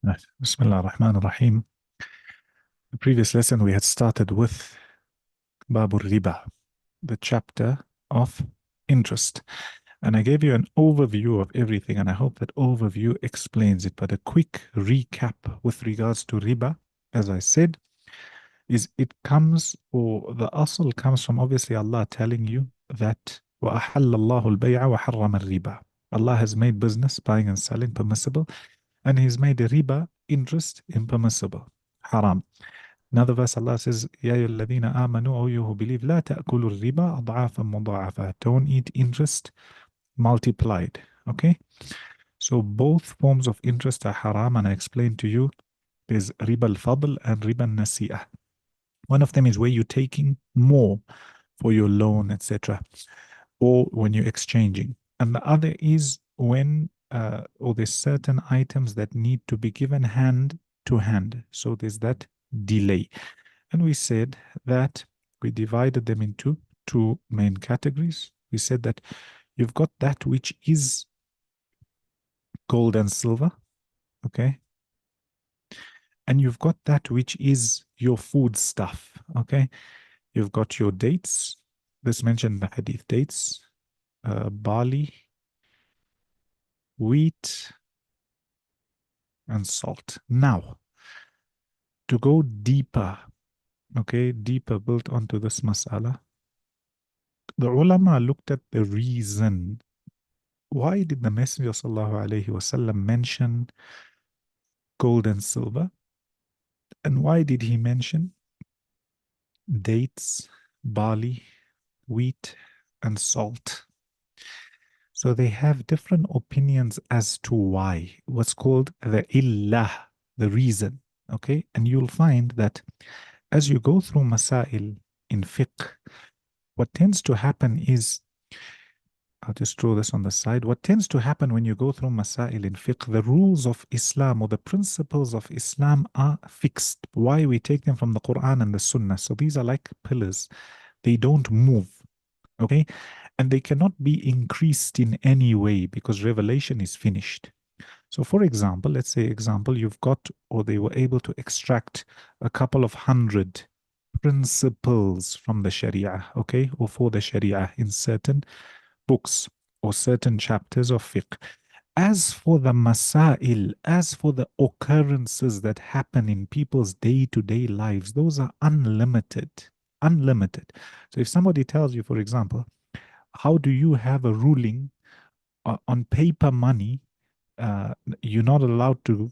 Right. Bismillah ar-Rahman ar-Rahim. The previous lesson we had started with Babur Riba, the chapter of interest. And I gave you an overview of everything, and I hope that overview explains it. But a quick recap with regards to riba, as I said, is it comes, or the asl comes from obviously Allah telling you that وَأَحَلَّ اللَّهُ الْبَيْعَ وَحَرَّمَ الرِّبَى. Allah has made business, buying and selling, permissible, and He's made a riba, interest, impermissible, haram. Another verse, Allah says, يَا أَيُّهَا الَّذِينَ آمَنُوا, O you who believe, لَا تَأْكُلُوا الرِّبَا أَضْعَافًا مُضَاعَفًا. Don't eat interest multiplied. Okay? So both forms of interest are haram, and I explained to you there's riba al-fadl and riba al-nasi'ah. One of them is where you're taking more for your loan, etc., or when you're exchanging. And the other is when, or there's certain items that need to be given hand to hand. So there's that delay. And we said that we divided them into two main categories. We said that you've got that which is gold and silver, okay? And you've got that which is your food stuff, okay? You've got your dates. This mentioned the hadith dates, barley, wheat, and salt. Now, to go deeper, okay, deeper built onto this mas'ala, the ulama looked at the reason. Why did the Messenger sallallahu alaihi wasallam mention gold and silver? And why did he mention dates, barley, wheat, and salt? So they have different opinions as to why. What's called the illah, the reason. Okay, and you'll find that as you go through masail in fiqh, what tends to happen is, I'll just draw this on the side. What tends to happen when you go through masail in fiqh, the rules of Islam or the principles of Islam are fixed. Why? We take them from the Quran and the Sunnah. So these are like pillars. They don't move. Okay? And they cannot be increased in any way because revelation is finished. So for example, let's say you've got, or they were able to extract a couple of hundred principles from the Sharia, okay, or for the Sharia in certain books or certain chapters of fiqh. As for the masail, as for the occurrences that happen in people's day-to-day lives, those are unlimited. Unlimited. So if somebody tells you, for example, how do you have a ruling on paper money? You're not allowed to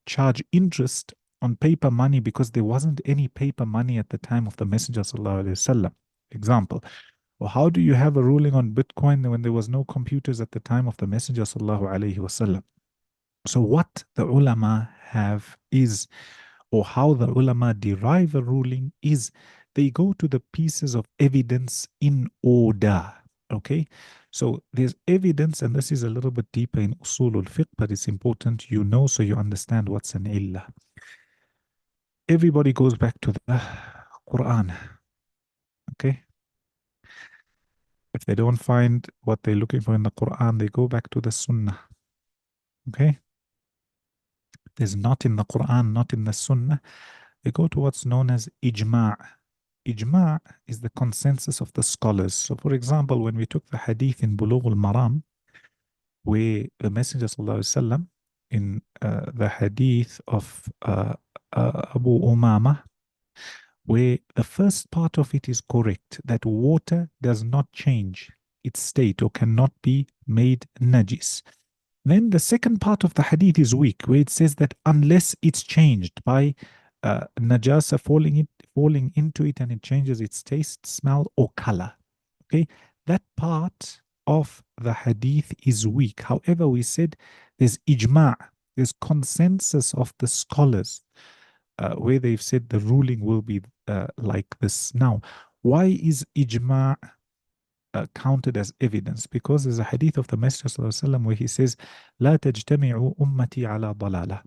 charge interest on paper money because there wasn't any paper money at the time of the Messenger sallallahu alaihi wasallam. Example. Or how do you have a ruling on Bitcoin when there was no computers at the time of the Messenger sallallahu alaihi wasallam? So what the ulama have is, or how the ulama derive a ruling is, they go to the pieces of evidence in order. Okay, so there's evidence, and this is a little bit deeper in usulul fiqh, but it's important you know so you understand what's an illah. Everybody goes back to the Quran. Okay, if they don't find what they're looking for in the Quran, they go back to the Sunnah. Okay, if there's not in the Quran, not in the Sunnah, they go to what's known as ijma'. Ijma' is the consensus of the scholars. So, for example, when we took the hadith in Bulugh al-Maram, where the Messenger ﷺ, in the hadith of Abu Umama, where the first part of it is correct, that water does not change its state or cannot be made najis. Then the second part of the hadith is weak, where it says that unless it's changed by najasa falling into it and it changes its taste, smell, or color. Okay, that part of the hadith is weak. However, we said there's ijma', there's consensus of the scholars where they've said the ruling will be like this. Now, why is ijma' counted as evidence? Because there's a hadith of the Messenger ﷺ where he says, لا تجتمع أمتي على ضلالة,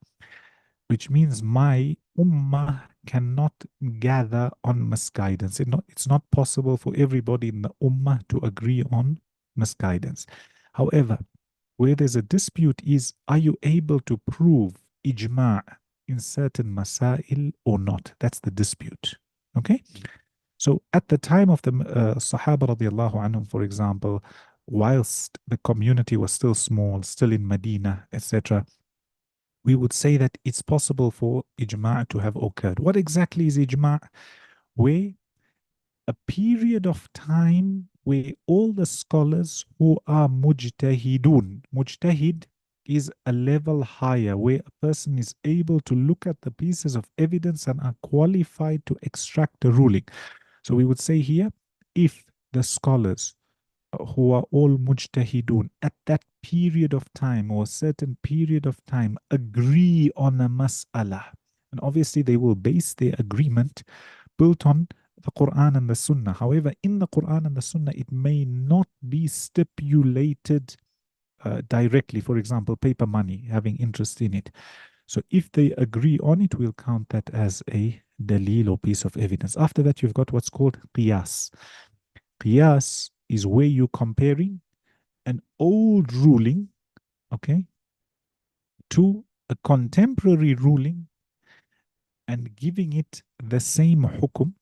which means my ummah cannot gather on misguidance. It's not possible for everybody in the ummah to agree on misguidance. However, where there's a dispute is, are you able to prove ijma' in certain masail or not. That's the dispute. Okay? So at the time of the Sahaba radiallahu anhum, for example, whilst the community was still small, still in Medina, etc., we would say that it's possible for ijma' to have occurred. What exactly is ijma'? Where a period of time where all the scholars who are mujtahid is a level higher, where a person is able to look at the pieces of evidence and are qualified to extract a ruling. So we would say here, if the scholars who are all mujtahidun at that period of time or a certain period of time agree on a mas'ala, and obviously they will base their agreement built on the Quran and the Sunnah. However, in the Quran and the Sunnah, it may not be stipulated directly. For example, paper money, having interest in it. So if they agree on it, we'll count that as a dalil or piece of evidence. After that, you've got what's called qiyas. Qiyas is where you're comparing an old ruling, okay, to a contemporary ruling and giving it the same hukum,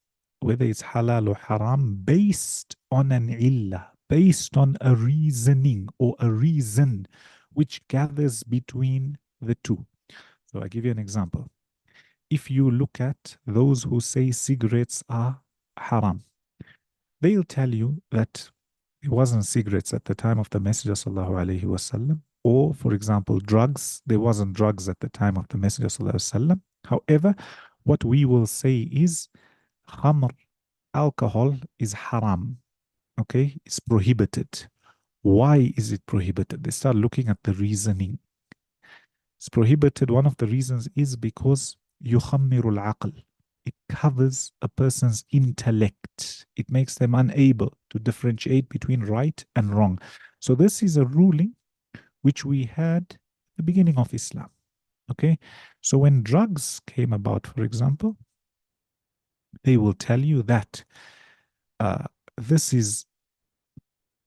whether it's halal or haram, based on an illah, based on a reasoning or a reason which gathers between the two. So I give you an example. If you look at those who say cigarettes are haram, they'll tell you that it wasn't cigarettes at the time of the Messenger sallallahu alaihi wasallam, or for example, drugs. There wasn't drugs at the time of the Messenger sallallahu alaihi wasallam. However, what we will say is khamr, alcohol is haram. Okay, it's prohibited. Why is it prohibited? They start looking at the reasoning. It's prohibited. One of the reasons is because yukhammirul aql. It covers a person's intellect. It makes them unable to differentiate between right and wrong. So this is a ruling which we had at the beginning of Islam. Okay, so when drugs came about, for example, they will tell you that this is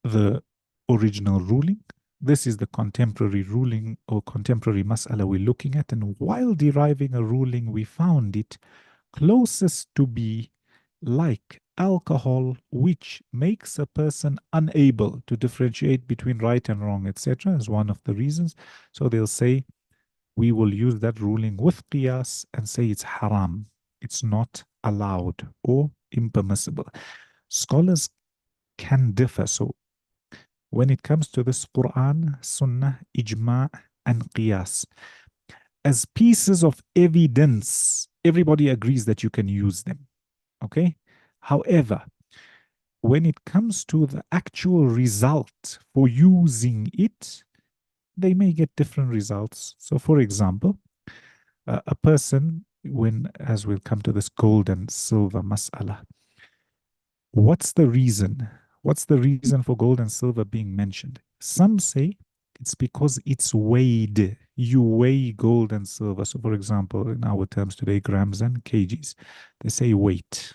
the original ruling. This is the contemporary ruling or contemporary mas'ala we're looking at. And while deriving a ruling, we found it closest to be like alcohol, which makes a person unable to differentiate between right and wrong, etc., as one of the reasons. So they'll say, we will use that ruling with qiyas and say it's haram. It's not allowed or impermissible. Scholars can differ. So when it comes to this Quran, Sunnah, Ijma' and Qiyas, as pieces of evidence, everybody agrees that you can use them. Okay? However, when it comes to the actual result for using it, they may get different results. So, for example, a person, when, as we'll come to this gold and silver mas'ala, what's the reason? What's the reason for gold and silver being mentioned? Some say it's because it's weighed. You weigh gold and silver. So, for example, in our terms today, grams and kgs, they say weight.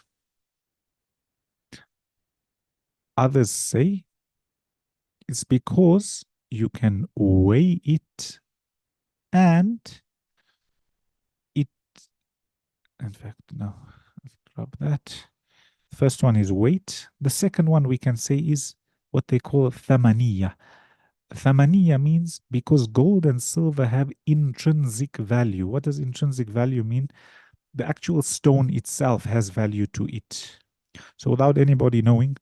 Others say it's because you can weigh it and it, in fact, no, drop that. First one is weight. The second one we can say is what they call thamaniya. Thamaniya means because gold and silver have intrinsic value. What does intrinsic value mean? The actual stone itself has value to it. So without anybody knowing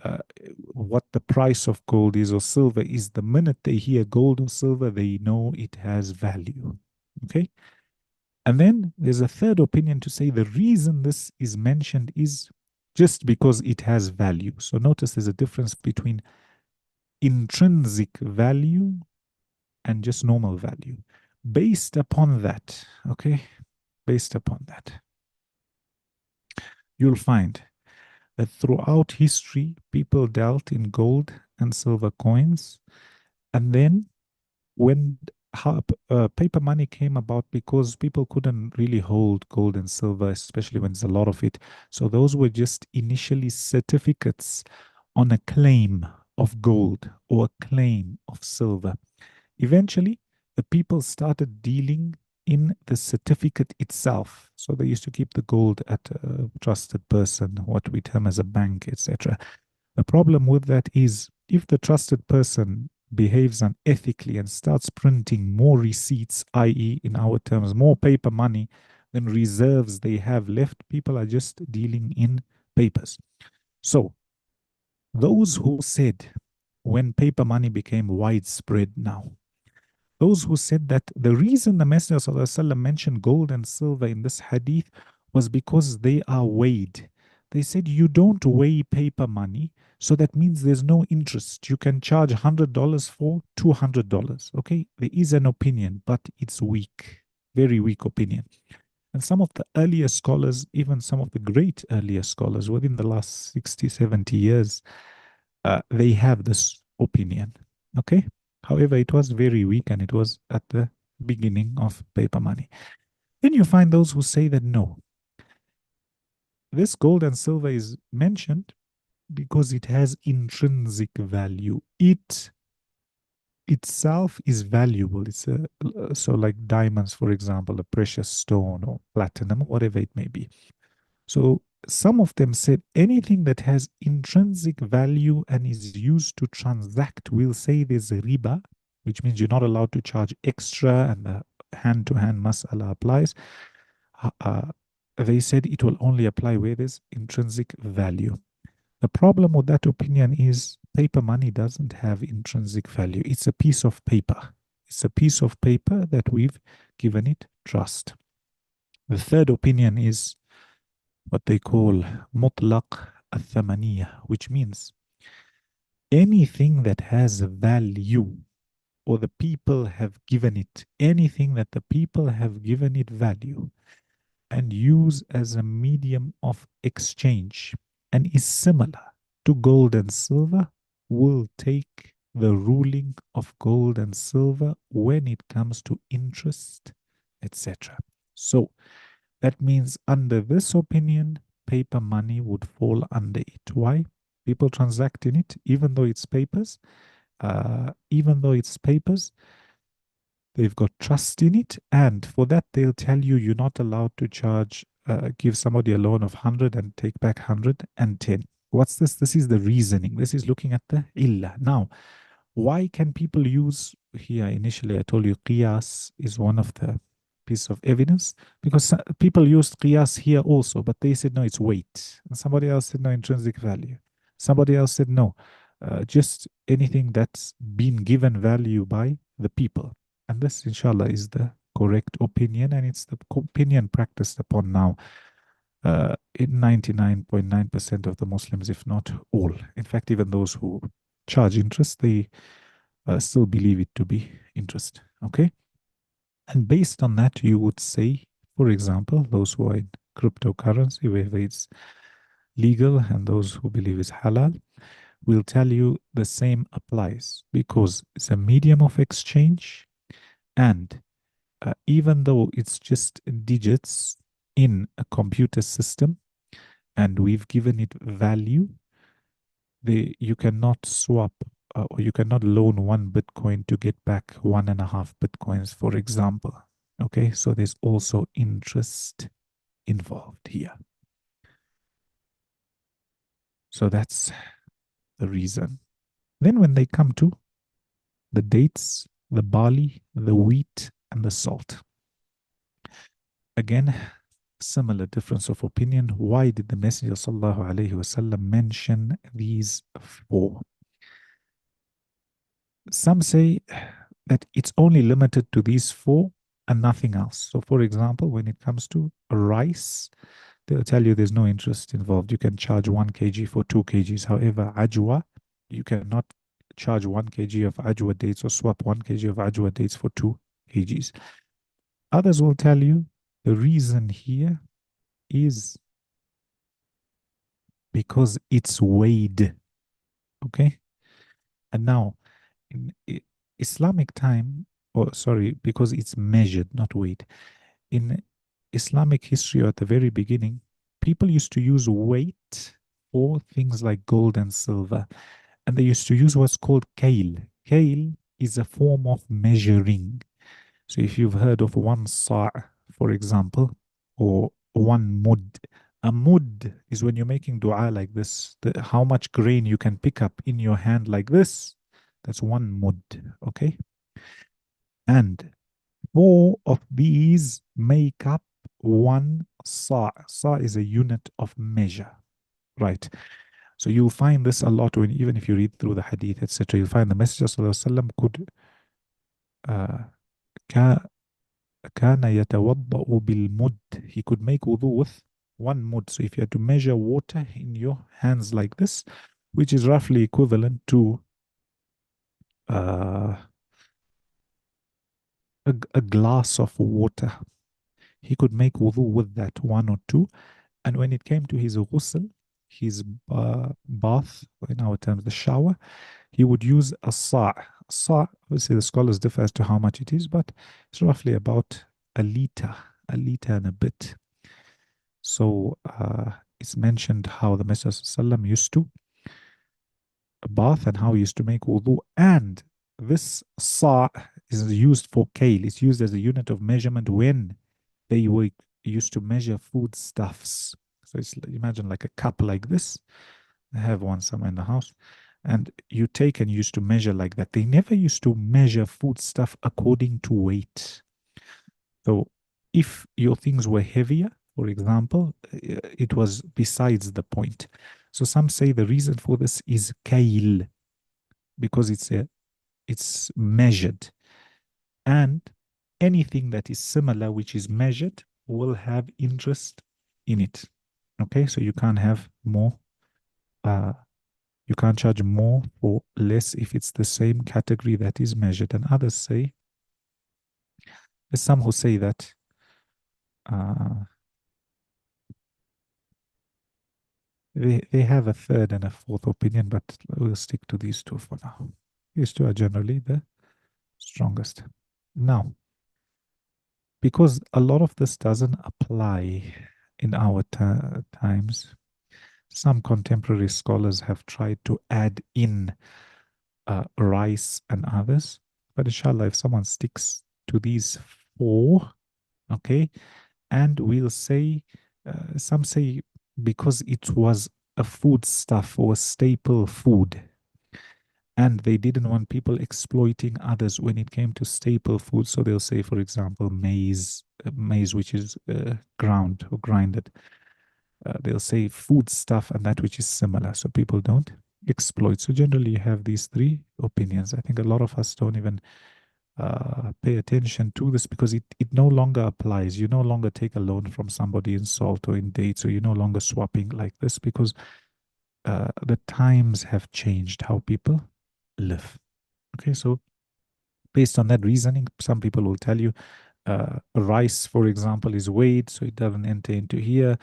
uh, what the price of gold is or silver is, the minute they hear gold or silver, they know it has value. Okay? And then there's a third opinion to say the reason this is mentioned is just because it has value. So notice there's a difference between intrinsic value and just normal value. Based upon that, okay, based upon that, you'll find that throughout history, people dealt in gold and silver coins. And then when paper money came about, because people couldn't really hold gold and silver, especially when there's a lot of it. So those were just initially certificates on a claim of gold or a claim of silver. Eventually, the people started dealing in the certificate itself. So they used to keep the gold at a trusted person, what we term as a bank, etc. The problem with that is if the trusted person behaves unethically and starts printing more receipts, i.e., in our terms, more paper money than reserves they have left, people are just dealing in papers. So, those who said when paper money became widespread now, those who said that the reason the Messenger ﷺ mentioned gold and silver in this hadith was because they are weighed. They said you don't weigh paper money, so that means there's no interest. You can charge $100 for $200. Okay, there is an opinion, but it's weak, very weak opinion. And some of the earlier scholars, even some of the great earlier scholars within the last 60, 70 years, they have this opinion. Okay. However, it was very weak and it was at the beginning of paper money. Then you find those who say that no, this gold and silver is mentioned because it has intrinsic value. It itself is valuable. It's a so like diamonds, for example, a precious stone or platinum, whatever it may be. So some of them said anything that has intrinsic value and is used to transact, we'll say there's a riba, which means you're not allowed to charge extra and the hand-to-hand mas'ala applies. Uh, uh, they said it will only apply where there's intrinsic value. The problem with that opinion is paper money doesn't have intrinsic value. It's a piece of paper. It's a piece of paper that we've given it trust. The third opinion is what they call mutlaq al-thamaniya, which means anything that has value or the people have given it, anything that the people have given it value and use as a medium of exchange and is similar to gold and silver will take the ruling of gold and silver when it comes to interest, etc. So that means under this opinion, paper money would fall under it. Why? People transact in it, even though it's papers. Even though it's papers, they've got trust in it, and for that they'll tell you you're not allowed to charge, give somebody a loan of 100 and take back 110. What's this? This is the reasoning. This is looking at the illah. Now, why can people use here? Initially, I told you qiyas is one of the piece of evidence because people used qiyas here also, but they said no, it's weight. And somebody else said no, intrinsic value. Somebody else said no, just anything that's been given value by the people. And this, inshallah, is the correct opinion, and it's the opinion practiced upon now in 99.9% of the Muslims, if not all. In fact, even those who charge interest, they still believe it to be interest. Okay. And based on that, you would say, for example, those who are in cryptocurrency, whether it's legal and those who believe it's halal, will tell you the same applies because it's a medium of exchange. And even though it's just digits in a computer system and we've given it value, you cannot swap or you cannot loan one Bitcoin to get back 1.5 Bitcoins, for example. Okay, so there's also interest involved here. So that's the reason. Then when they come to the dates, the barley, the wheat, and the salt, again, similar difference of opinion. Why did the Messenger sallallahu alaihi wasallam mention these four? Some say that it's only limited to these four and nothing else. So, for example, when it comes to rice, they'll tell you there's no interest involved. You can charge 1 kg for 2 kgs. However, ajwa, you cannot charge 1 kg of ajwa dates or swap 1 kg of ajwa dates for 2 kgs. Others will tell you the reason here is because it's weighed. Okay. And now, in Islamic time, or sorry, because it's measured, not weighed. In Islamic history, or at the very beginning, people used to use weight for things like gold and silver. And they used to use what's called kail. Kail is a form of measuring. So if you've heard of one sa', for example, or one mud, a mud is when you're making dua like this, how much grain you can pick up in your hand like this. That's one mud, okay? And four of these make up one sa'. Sa' is a unit of measure, right? So you'll find this a lot when, even if you read through the hadith, etc., you'll find the Messenger ﷺ could uh, كان يتوضأ بالمد. He could make wudu with one mud. So if you had to measure water in your hands like this, which is roughly equivalent to uh, a glass of water, he could make wudu with that one or two. And when it came to his ghusl, his bath, in our terms, the shower, he would use a sa'. Sa', obviously, the scholars differ as to how much it is, but it's roughly about a liter and a bit. So it's mentioned how the Messenger ﷺ used to bath and how he used to make wudu. And this sa' is used for kale. It's used as a unit of measurement when they were used to measure foodstuffs. So it's, imagine like a cup like this. I have one somewhere in the house. And you take and used to measure like that. They never used to measure foodstuff according to weight. So if your things were heavier, for example, it was besides the point. So some say the reason for this is kail, because it's measured. And anything that is similar, which is measured, will have interest in it. Okay, so you can't have more, you can't charge more for less if it's the same category that is measured. And others say, there's some who say that uh, they have a third and a fourth opinion, but we'll stick to these two for now. These two are generally the strongest. Now, because a lot of this doesn't apply in our times, some contemporary scholars have tried to add in rice and others. But inshallah, if someone sticks to these four, okay, and we'll say, some say because it was a food stuff or a staple food, and they didn't want people exploiting others when it came to staple food. So they'll say, for example, maize which is ground or grinded. They'll say food stuff and that which is similar, so people don't exploit. So generally, you have these three opinions. I think a lot of us don't even pay attention to this because it no longer applies. You no longer take a loan from somebody in salt or in dates, or you're no longer swapping like this because the times have changed how people live. Okay, so based on that reasoning, some people will tell you rice, for example, is weighed, so it doesn't enter into here,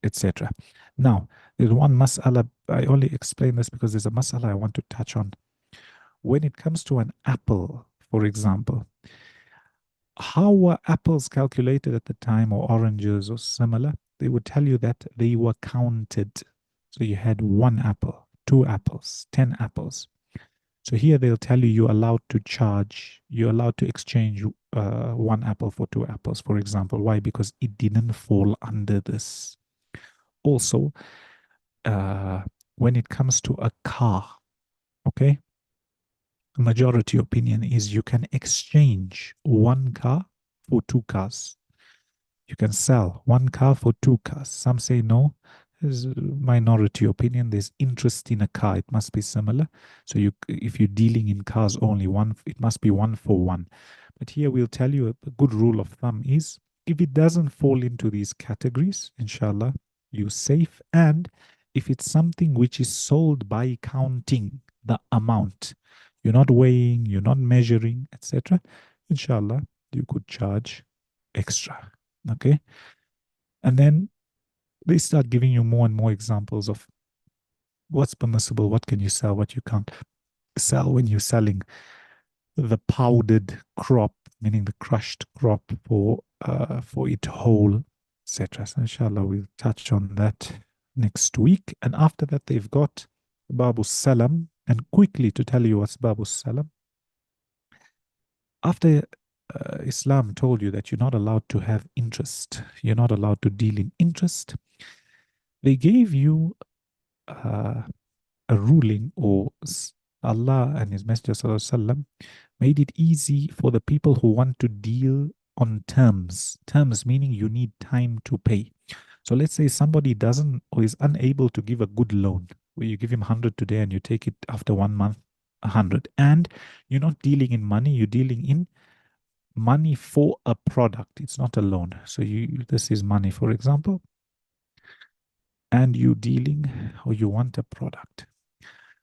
etc. Now, there's one mas'ala. I only explain this because there's a mas'ala I want to touch on. When it comes to an apple, for example, how were apples calculated at the time, or oranges or similar? They would tell you that they were counted. So you had one apple, two apples, 10 apples. So here they'll tell you you're allowed to exchange one apple for two apples, for example. Why? Because it didn't fall under this. Also, uh, when it comes to a car, okay, the majority opinion is you can exchange one car for two cars. You can sell one car for two cars. Some say no. There's a minority opinion. There's interest in a car. It must be similar. So if you're dealing in cars only, it must be one for one. But here we'll tell you a good rule of thumb is if it doesn't fall into these categories, inshallah, you're safe. And if it's something which is sold by counting the amount, you're not weighing, you're not measuring, etc., inshallah, you could charge extra. Okay. And then they start giving you more and more examples of what's permissible, what can you sell, what you can't sell when you're selling the powdered crop, meaning the crushed crop for it whole, etc. So inshallah we'll touch on that next week. And after that they've got Babu Salam. And quickly to tell you what's Babu Salam. After Islam told you that you're not allowed to have interest, you're not allowed to deal in interest, they gave you uh, a ruling, or Allah and His Messenger ﷺ made it easy for the people who want to deal on terms. Terms meaning you need time to pay. So let's say somebody doesn't or is unable to give a good loan, where you give him 100 today and you take it after 1 month, 100. And you're not dealing in money, you're dealing in money for a product. It's not a loan. So this is money, for example, and you dealing or you want a product.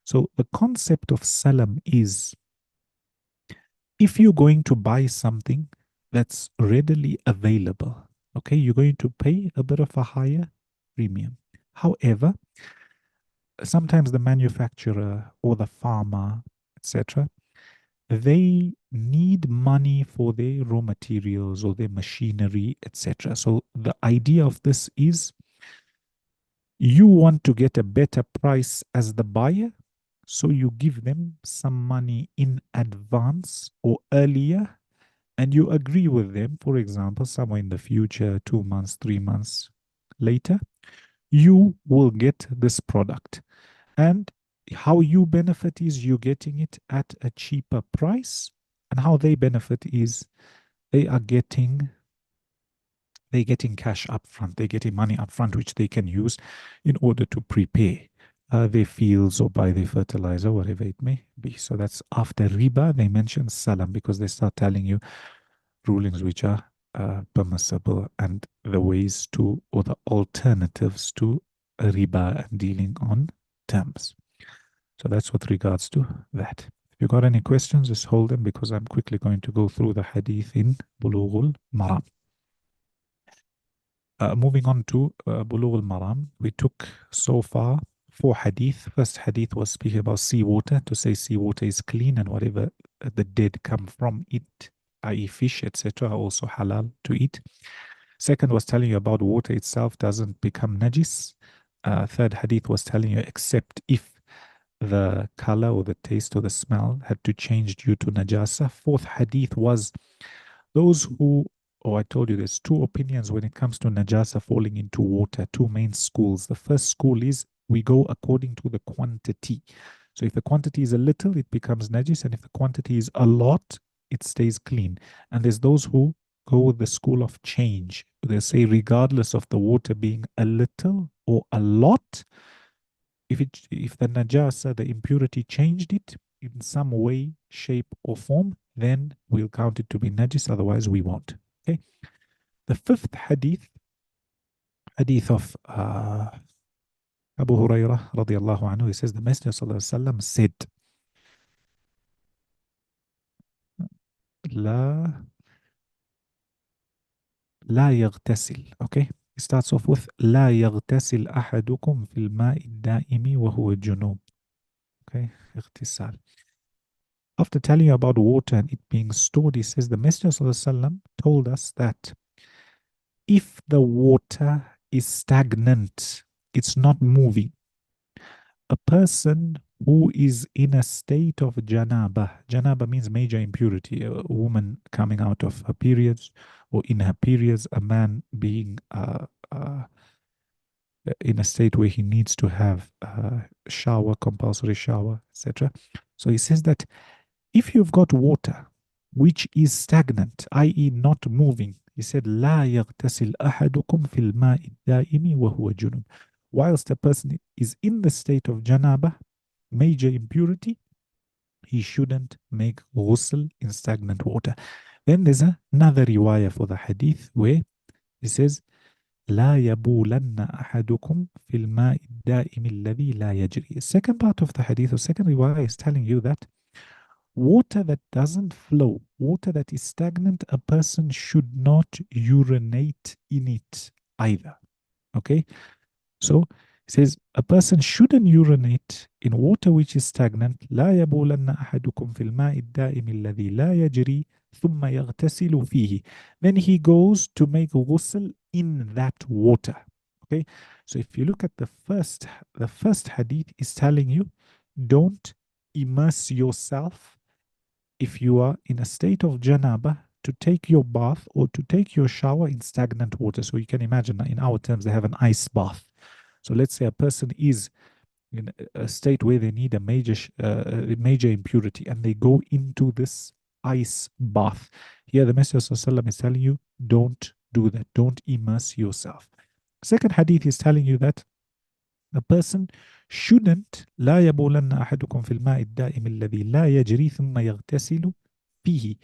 So the concept of salam is, if you're going to buy something that's readily available, okay, you're going to pay a bit of a higher premium. However, sometimes the manufacturer or the farmer, etc., they need money for their raw materials or their machinery, etc. So the idea of this is, you want to get a better price as the buyer, so you give them some money in advance or earlier, and you agree with them, for example, somewhere in the future, 2 months, 3 months later, you will get this product. And how you benefit is you getting it at a cheaper price, and how they benefit is they are getting they're getting cash up front, they're getting money up front, which they can use in order to prepare their fields or buy their fertilizer, whatever it may be. So that's after riba. They mention salam because they start telling you rulings which are permissible and the ways to, or the alternatives to riba and dealing on terms. So that's with regards to that. If you got any questions, just hold them, because I'm quickly going to go through the hadith in Bulughul Maram. Moving on to Bulugh al-Maram, we took so far 4 hadith. First hadith was speaking about seawater, to say seawater is clean and whatever the dead come from it, i.e. fish, etc., are also halal to eat. Second was telling you about water itself doesn't become najis. Third hadith was telling you, except if the color or the taste or the smell had to change due to najasa. Fourth hadith was those who, oh, I told you there's 2 opinions when it comes to najasa falling into water, 2 main schools. The first school is we go according to the quantity. So if the quantity is a little, it becomes najis, and if the quantity is a lot, it stays clean. And there's those who go with the school of change. They say regardless of the water being a little or a lot, if the najasa, the impurity changed it in some way, shape, or form, then we'll count it to be najis, otherwise we won't. Okay. The 5th hadith, hadith of Abu Hurairah radiallahu anhu, he says the Messenger sallallahu alaihi wasallam said, لا لا يغتسل. Okay. It starts off with لا يغتسل أحدكم في الماء الدائم وهو جنوب. Okay. اغتسال. After telling you about water and it being stored, he says the Messenger ﷺ told us that if the water is stagnant, it's not moving, a person who is in a state of janaba means major impurity, a woman coming out of her periods or in her periods, a man being in a state where he needs to have a shower, compulsory shower, etc. So he says that if you've got water which is stagnant, i.e. not moving, he said, لا يغتسل أحدكم في الماء الدائم وهو جنوب. Whilst a person is in the state of janaba, major impurity, he shouldn't make ghusl in stagnant water. Then there's another riwayah for the hadith where he says, لا يبولن أحدكم في الماء الدائم الذي لا يجري. The second part of the hadith, or second riwayah, is telling you that water that doesn't flow, water that is stagnant, a person should not urinate in it either. Okay? So it says a person shouldn't urinate in water which is stagnant. لا يبولن أحدكم في الماء الدائم الذي لا يجري ثم يغتسل فيه. Then he goes to make ghusl in that water. Okay? So if you look at the first hadith is telling you, don't immerse yourself if you are in a state of janaba, to take your bath or to take your shower in stagnant water. So you can imagine in our terms, they have an ice bath. So let's say a person is in a state where they need a major impurity and they go into this ice bath. Here the Messenger ﷺ is telling you, don't do that. Don't immerse yourself. Second hadith is telling you that the person shouldn't لا يبولن أحدكم في الماء الدائم الذي لا يجري ثم يغتسل فيه.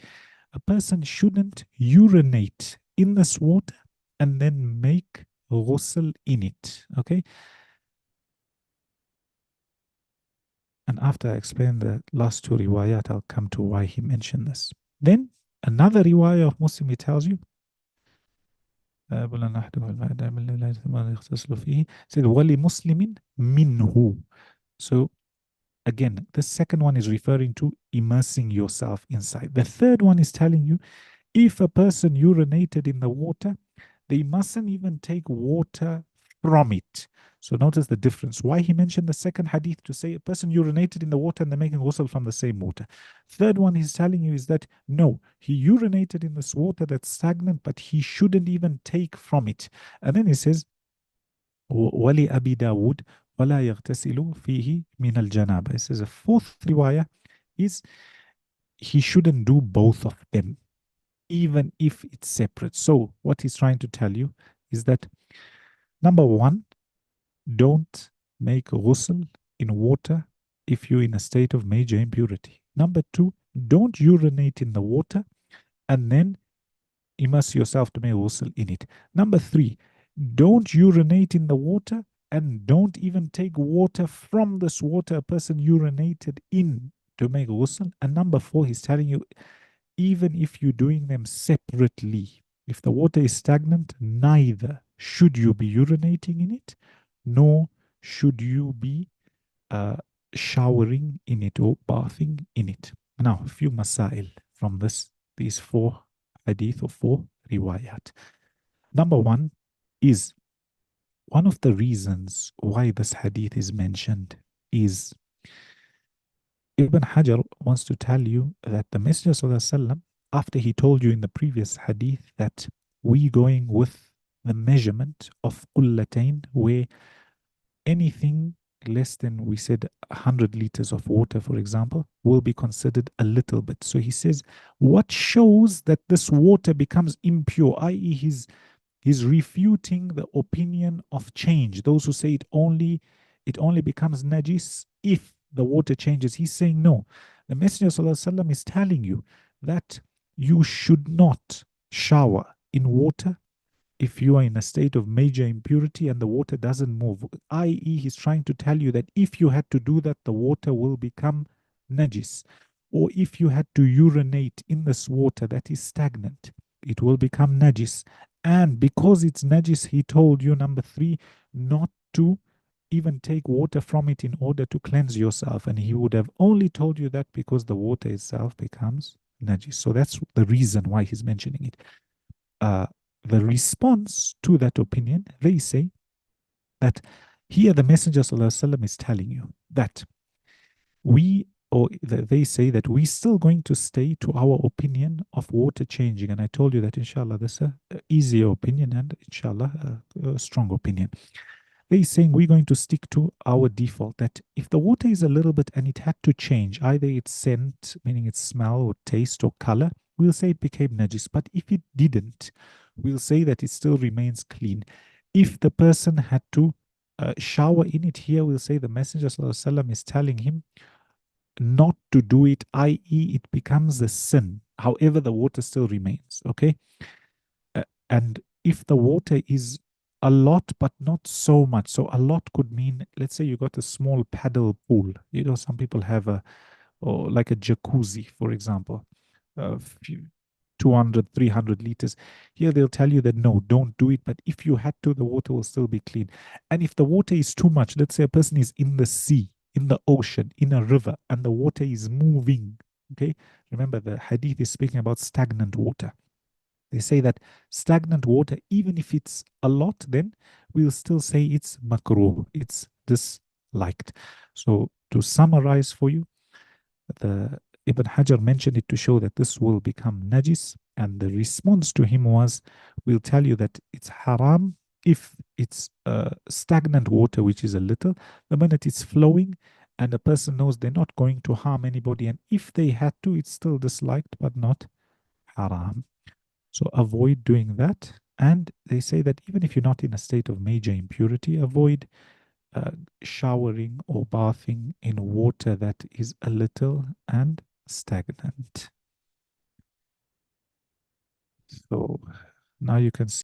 A person shouldn't urinate in this water and then make ghusl in it. Okay. And after I explain the last two riwayat, I'll come to why he mentioned this. Then another riwayah of Muslim, he tells you, said وَلِمُسْلِمٍ مِّنْهُ. So again, the second one is referring to immersing yourself inside. The third one is telling you, if a person urinated in the water, they mustn't even take water from it. So notice the difference. Why he mentioned the second hadith to say a person urinated in the water and they're making ghusl from the same water. Third one he's telling you is that no, he urinated in this water that's stagnant, but he shouldn't even take from it. And then he says, وَلِأَبِي دَاوُدْ وَلَا يَغْتَسِلُ فِيهِ مِنَ الْجَنَابَةِ. He says a fourth riwayah is he shouldn't do both of them, even if it's separate. So what he's trying to tell you is that number one, don't make ghusl in water if you're in a state of major impurity. Number two, don't urinate in the water and then immerse yourself to make ghusl in it. Number three, don't urinate in the water and don't even take water from this water a person urinated in to make ghusl. And number four, he's telling you, even if you're doing them separately, if the water is stagnant, neither should you be urinating in it, nor should you be showering in it or bathing in it. Now, a few masail from these four hadith or four riwayat. Number one is one of the reasons why this hadith is mentioned is Ibn Hajar wants to tell you that the Messenger ﷺ, after he told you in the previous hadith that we going with the measurement of qullatain, where anything less than, we said, 100 liters of water, for example, will be considered a little bit. So he says, what shows that this water becomes impure, i.e. he's refuting the opinion of change. Those who say it only becomes najis if the water changes. He's saying no. The Messenger ﷺ is telling you that you should not shower in water if you are in a state of major impurity and the water doesn't move, i.e. he's trying to tell you that if you had to do that, the water will become najis. Or if you had to urinate in this water that is stagnant, it will become najis. And because it's najis, he told you, number three, not to even take water from it in order to cleanse yourself. And he would have only told you that because the water itself becomes najis. So that's the reason why he's mentioning it. The response to that opinion, they say that here the Messenger ﷺ is telling you that they say that we're still going to stay to our opinion of water changing. And I told you that inshallah this is an easier opinion and inshallah a strong opinion. They're saying we're going to stick to our default that if the water is a little bit and it had to change, either its scent, meaning its smell or taste or color, we'll say it became najis. But if it didn't, we'll say that it still remains clean. If the person had to shower in it, here we'll say the Messenger ﷺ is telling him not to do it, i.e. it becomes a sin. However, the water still remains, okay? And if the water is a lot, but not so much. So a lot could mean, let's say you got a small paddle pool. You know, some people have or like a jacuzzi, for example, a few 200, 300 liters. Here they'll tell you that no, don't do it. But if you had to, the water will still be clean. And if the water is too much, let's say a person is in the sea, in the ocean, in a river, and the water is moving. Okay. Remember, the hadith is speaking about stagnant water. They say that stagnant water, even if it's a lot, then we'll still say it's makruh, it's disliked. So to summarize for you, the Ibn Hajar mentioned it to show that this will become najis. And the response to him was, we'll tell you that it's haram if it's stagnant water, which is a little. The minute it's flowing and a person knows they're not going to harm anybody, and if they had to, it's still disliked but not haram. So avoid doing that. And they say that even if you're not in a state of major impurity, avoid uh, showering or bathing in water that is a little and stagnant. So now you can see